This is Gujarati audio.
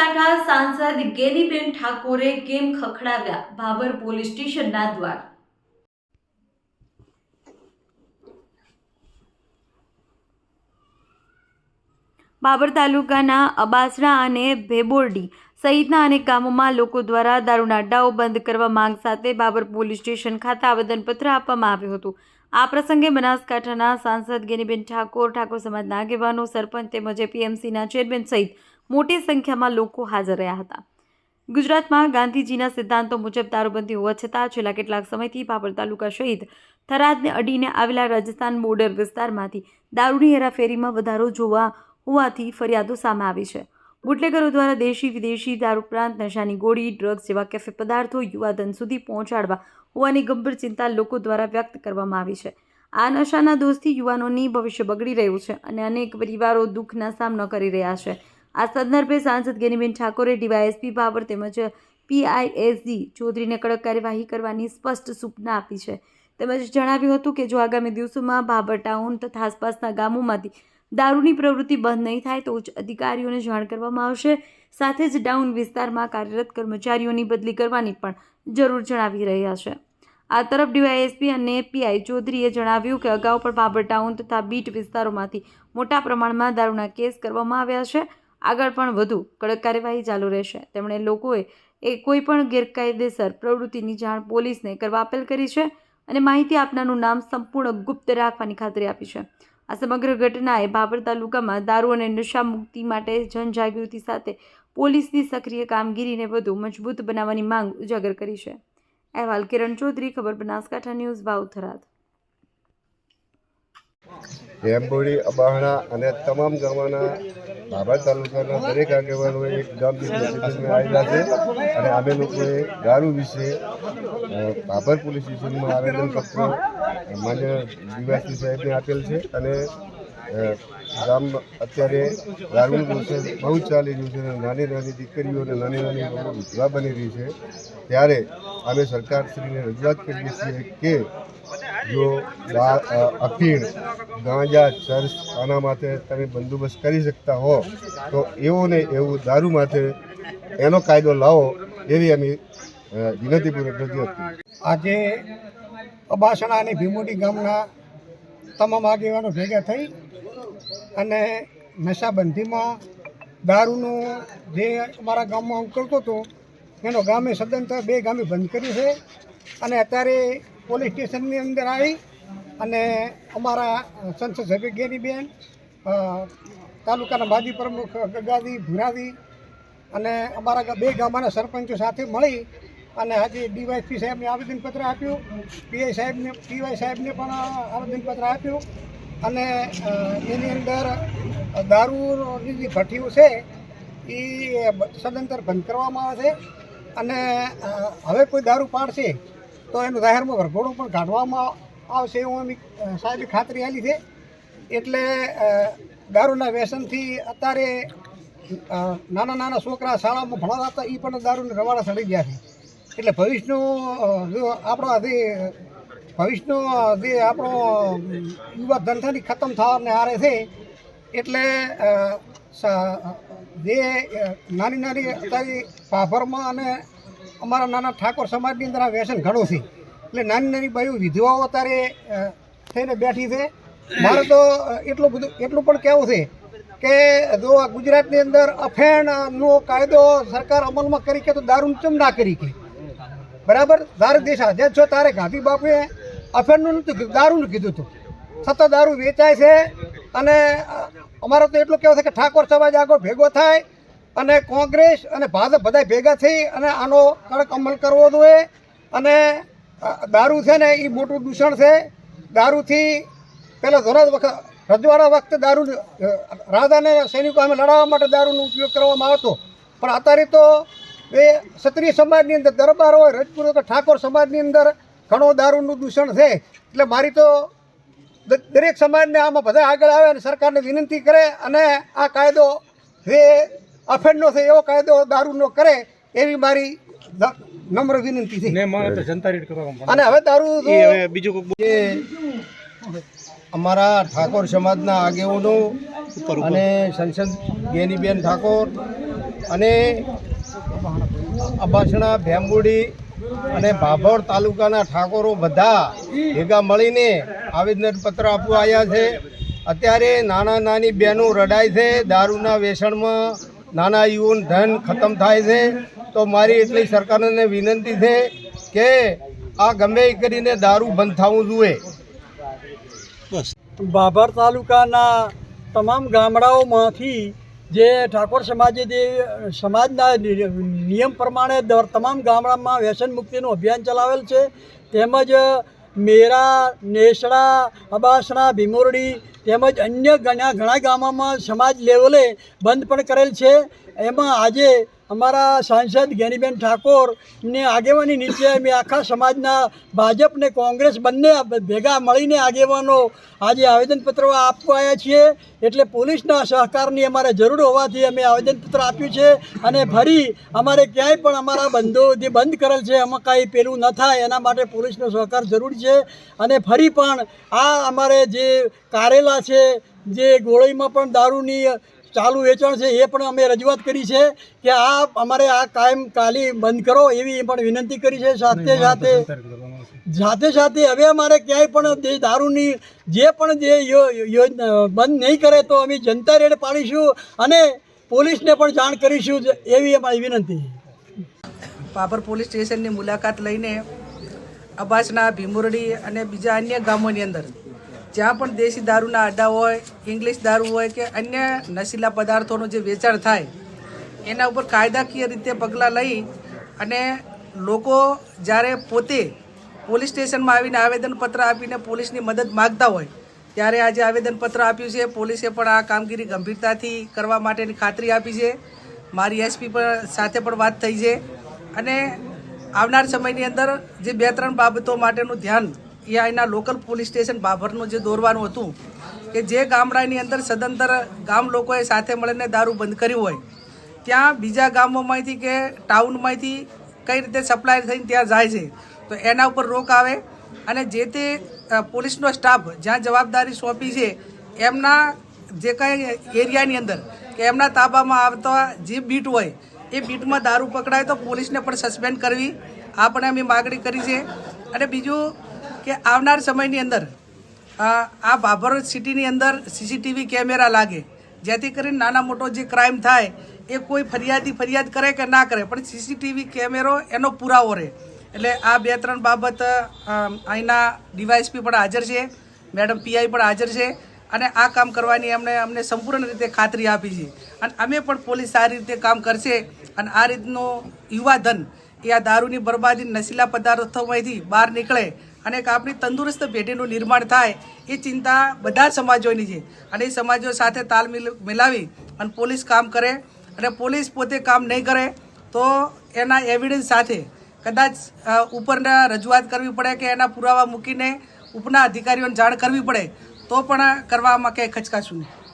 બનાસકાંઠા સાંસદ ગેનીબેન ઠાકોરે કેમ ખખડાવ્યા ભાભર પોલીસ સ્ટેશનના દ્વાર। ભાભર તાલુકાના અબાસણા અને ભેબોરડી સહિતના અનેક ગામોમાં લોકો દ્વારા દારૂના અડ્ડાઓ બંધ કરવા માંગ સાથે ભાભર પોલીસ સ્ટેશન ખાતે આવેદનપત્ર આપવામાં આવ્યું હતું। આ પ્રસંગે બનાસકાંઠાના સાંસદ ગેનીબેન ઠાકોર સમાજના આગેવાનો, સરપંચ તેમજ એપીએમસીના ચેરમેન સહિત મોટી સંખ્યામાં લોકો હાજર રહ્યા હતા। ગુજરાતમાં ગાંધીજીના સિદ્ધાંતો મુજબ દારૂબંધી હોવા છતાં છેલ્લા કેટલાક સમયથી ભાભર તાલુકા સહિત થરાદને અડીને આવેલા રાજસ્થાન બોર્ડર વિસ્તારમાંથી દારૂની હેરાફેરીમાં વધારો જોવા હોવાથી ફરિયાદો સામે આવી છે। બુટલેગરો દ્વારા દેશી વિદેશી દારૂ ઉપરાંત નશાની ગોળી, ડ્રગ્સ જેવા કેફે પદાર્થો યુવાધન સુધી પહોંચાડવા હોવાની ગંભીર ચિંતા લોકો દ્વારા વ્યક્ત કરવામાં આવી છે। આ નશાના દોષથી યુવાનોની ભવિષ્ય બગડી રહ્યું છે અને અનેક પરિવારો દુઃખના સામનો કરી રહ્યા છે। આ સંદર્ભે સાંસદ ગેનીબેન ઠાકોરે ડીવાયએસપી ભાભર તેમજ પીઆઈએસડી ચૌધરીને કડક કાર્યવાહી કરવાની સ્પષ્ટ સૂચના આપી છે। તેમજ જણાવ્યું હતું કે જો આગામી દિવસોમાં ભાભર ટાઉન તથા આસપાસના ગામોમાંથી દારૂની પ્રવૃત્તિ બંધ નહીં થાય તો ઉચ્ચ અધિકારીઓને જાણ કરવામાં આવશે। સાથે જ ડાઉન વિસ્તારમાં કાર્યરત કર્મચારીઓની બદલી કરવાની પણ જરૂર જણાવી રહ્યા છે। આ તરફ ડીવાયએસપી અને પીઆઈ ચૌધરીએ જણાવ્યું કે અગાઉ પણ ભાભર ટાઉન તથા બીટ વિસ્તારોમાંથી મોટા પ્રમાણમાં દારૂના કેસ કરવામાં આવ્યા છે। આગળ પણ વધુ કડક કાર્યવાહી ચાલુ રહેશે। તેમણે લોકોએ કોઈ પણ ગેરકાયદેસર પ્રવૃત્તિની જાણ પોલીસને કરવા અપીલ કરી છે અને માહિતી આપનારનું નામ સંપૂર્ણ ગુપ્ત રાખવાની ખાતરી આપી છે। આ સમગ્ર ઘટનાએ ભાભર તાલુકામાં દારૂ અને નશા મુક્તિ માટે જનજાગૃતિ સાથે પોલીસની સક્રિય કામગીરીને વધુ મજબૂત બનાવવાની માંગ ઉજાગર કરી છે। અહેવાલ કિરણ ચૌધરી, ખબર બનાસકાંઠા ન્યૂઝ, વાવ, થરાદ। ભેબોરડી, અબાસણા અને તમામ ગામોના ભાભર તાલુકાના દરેક આગેવાનોએ એક ગામ દીઠ આવેલા છે અને અમે લોકોએ દારૂ વિશે ભાભર પોલીસ સ્ટેશનમાં આવેદનપત્ર માન્ય ડીવાયએસપી સાહેબને આપેલ છે અને ગામ અત્યારે દારૂનું દૂષણ બહુ ચાલી રહ્યું છે અને નાની નાની દીકરીઓ અને નાની નાની લોકો વિધવા બની રહી છે। ત્યારે અમે સરકારશ્રીને રજૂઆત કરીએ છીએ કે જો અફીણ, ગાંજા, ચર્ચ આના માટે તમે બંદોબસ્ત કરી શકતા હો તો એવું ને એવું દારૂ માટે એનો કાયદો લાવો એવી અમે વિનંતીપૂર્વક રજૂઆત કરી। આજે અબાસણા અને ભીમોડી ગામના તમામ આગેવાનો ભેગા થઈ અને નશાબંધીમાં દારૂનું જે અમારા ગામમાં ઉકળતો હતો એનો ગામે સદંતર 2 ગામે બંધ કર્યું છે અને અત્યારે પોલીસ સ્ટેશનની અંદર આવી અને અમારા સંસદ સભ્ય ગેનીબેન, તાલુકાના માજી પ્રમુખ ગગાદી, ભુરાદી અને અમારા 2 ગામના સરપંચો સાથે મળી અને આજે ડીવાયએસપી સાહેબને આવેદનપત્ર આપ્યું, પીવાય સાહેબને પણ આવેદનપત્ર આપ્યું અને એની અંદર દારૂની જે ભઠ્ઠીઓ છે એ સદંતર બંધ કરવામાં આવે છે અને હવે કોઈ દારૂ પાડશે તો એનું જાહેરમાં વરઘોડું પણ કાઢવામાં આવશે એવું અમે સાહેબે ખાતરી આપી છે। એટલે દારૂના વ્યસનથી અત્યારે નાના નાના છોકરા શાળામાં ભણતા હતા એ પણ દારૂના રવાડા ચડી ગયા છે। એટલે ભવિષ્યનું જો આપણો જે આપણો યુવા ધંધાની ખતમ થવાને આરે છે। એટલે જે નાની નાની અત્યારે ભાભરમાં અને અમારા નાના ઠાકોર સમાજની અંદર આ વ્યસન ઘણું છે। એટલે નાની નાની બાયું વિધવાઓ અત્યારે થઈને બેઠી છે। મારે તો એટલું પણ કહેવું છે કે જો આ ગુજરાતની અંદર અફેણનો કાયદો સરકાર અમલમાં કરી કે તો દારૂનું ચમ ના કરી કે બરાબર। તારે દેશ આઝાદ છો તારે ગાંધી બાપુએ અફેણનું નહોતું, દારૂનું કીધું હતું, છતાં દારૂ વેચાય છે। અને અમારે તો એટલું કહેવું છે કે ઠાકોર સમાજ આગળ ભેગો થાય અને કોંગ્રેસ અને ભાજપ બધા ભેગા થઈ અને આનો કડક અમલ કરવો જોઈએ। અને દારૂ છે ને એ મોટું દૂષણ છે। દારૂથી પહેલાં રજવાડા વખતે દારૂ રાજાને સૈનિકો અમે લડાવવા માટે દારૂનો ઉપયોગ કરવામાં આવતો, પણ અત્યારે તો એ ક્ષત્રિય સમાજની અંદર દરબાર હોય, રજપૂત હોય, ઠાકોર સમાજની અંદર ઘણો દારૂનું દૂષણ છે। એટલે મારી તો દરેક સમાજને આમાં બધા આગળ આવે અને સરકારને વિનંતી કરે અને આ કાયદો જે અફેણનો છે એવો કાયદો દારૂનો કરે એવી મારી નમ્ર વિનંતી છે। અને હવે દારૂ બીજું અમારા ઠાકોર સમાજના આગેવાનો અને સંસદ ગેનીબેન ઠાકોર અને અબાસણા ભેંબુડી અને ભાભોર તાલુકાના ઠાકોરો બધા ભેગા મળીને આવેદનપત્ર આપવા આવ્યા છે. અત્યારે નાની બહેનો રડાય છે, દારૂના વ્યસનમાં નાના યુવાન ધન ખતમ થાય છે. તો મારી એટલી સરકારને વિનંતી છે કે આ ગમે એ કરીને દારૂ બંધ થવું જોઈએ. ભાભર તાલુકાના તમામ ગામડાઓમાંથી જે ઠાકોર સમાજે જે સમાજના નિયમ પ્રમાણે તમામ ગામડામાં વ્યસન મુક્તિનું અભિયાન ચલાવેલ છે. તેમજ મેરા, નેસડા, અબાસણા, ભીમોરડી તેમજ અન્ય ઘણા ગામોમાં સમાજ લેવલે બંધ પણ કરેલ છે. એમાં આજે અમારા સાંસદ જ્ઞાનીબેન ઠાકોરને આગેવાની નીચે અમે આખા સમાજના ભાજપ ને કોંગ્રેસ બંને ભેગા મળીને આગેવાનો આજે આવેદનપત્ર આપવા આવ્યા છીએ. એટલે પોલીસના સહકારની અમારે જરૂર હોવાથી અમે આવેદનપત્ર આપ્યું છે. અને ફરી અમારે ક્યાંય પણ અમારા બંધો જે બંધ કરેલ છે એમાં કાંઈ પેલું ન થાય એના માટે પોલીસનો સહકાર જરૂરી છે. અને ફરી પણ આ અમારે જે કારેલા છે, જે ગોળીમાં પણ દારૂની ચાલુ વેચાણ છે એ પણ અમે રજૂઆત કરી છે કે આ અમારે આ કાયમ કાલી બંધ કરો એવી પણ વિનંતી કરી છે. સાથે સાથે હવે અમારે ક્યાંય પણ જે દારૂની જે પણ જે યોજના બંધ નહીં કરે તો અમે જનતા રેડ પાડીશું અને પોલીસને પણ જાણ કરીશું એવી અમારી વિનંતી. ભાભર પોલીસ સ્ટેશનની મુલાકાત લઈને અબાસણા, ભીમોરડી અને બીજા અન્ય ગામોની અંદર જ્યાં પણ દેશી દારૂના અડ્ડા હોય, ઇંગ્લિશ દારૂ હોય કે અન્ય નશીલા પદાર્થોનું જે વેચાણ થાય એના ઉપર કાયદાકીય રીતે પગલાં લઈ અને લોકો જ્યારે પોતે પોલીસ સ્ટેશનમાં આવીને આવેદનપત્ર આપીને પોલીસની મદદ માગતા હોય ત્યારે આજે આવેદનપત્ર આપ્યું છે. પોલીસે પણ આ કામગીરી ગંભીરતાથી કરવા માટેની ખાતરી આપી છે. મારી એસપી સાથે પણ વાત થઈ છે અને આવનાર સમયની અંદર જે 2-3 બાબતો માટેનું ધ્યાન એ અહીંના લોકલ પોલીસ સ્ટેશન ભાભરનું જે દોરવાનું હતું કે જે ગામડાની અંદર સદંતર ગામ લોકોએ સાથે મળીને દારૂ બંધ કર્યું હોય ત્યાં બીજા ગામોમાંથી કે ટાઉનમાંથી કઈ રીતે સપ્લાય થઈને ત્યાં જાય છે તો એના ઉપર રોક આવે અને જે તે પોલીસનો સ્ટાફ જ્યાં જવાબદારી સોંપી છે એમના જે કંઈ એરિયાની અંદર કે એમના તાબામાં આવતા જે બીટ હોય એ બીટમાં દારૂ પકડાય તો પોલીસને પણ સસ્પેન્ડ કરવી આ પણ અમે માગણી કરી છે. અને બીજું કે આવનાર સમયની અંદર આ ભાભર સિટીની અંદર સીસીટીવી કેમેરા લાગે જેથી કરીને નાના મોટો જે ક્રાઇમ થાય એ કોઈ ફરિયાદ કરે કે ના કરે પણ સીસીટીવી કેમેરો એનો પુરાવો રહે. એટલે આ 2-3 બાબત અહીંના ડીવાયએસપી પણ હાજર છે, મેડમ પીઆઈ પણ હાજર છે અને આ કામ કરવાની અમને સંપૂર્ણ રીતે ખાતરી આપી છે. અને અમે પણ પોલીસ સારી રીતે કામ કરશે અને આ રીતનું યુવાધન એ આ દારૂની બરબાદી, નશીલા પદાર્થોમાંથી બહાર નીકળે અને એક આપણી તંદુરસ્ત પેઢીનું નિર્માણ થાય એ ચિંતા બધા સમાજોની છે. અને એ સમાજો સાથે તાલ મિલાવી અને પોલીસ કામ કરે અને પોલીસ પોતે કામ નહીં કરે તો એના એવિડન્સ સાથે કદાચ ઉપરના રજૂઆત કરવી પડે કે એના પુરાવા મૂકીને ઉપરના અધિકારીઓને જાણ કરવી પડે તો પણ કરવામાં ક્યાંય ખચકાશું નહીં.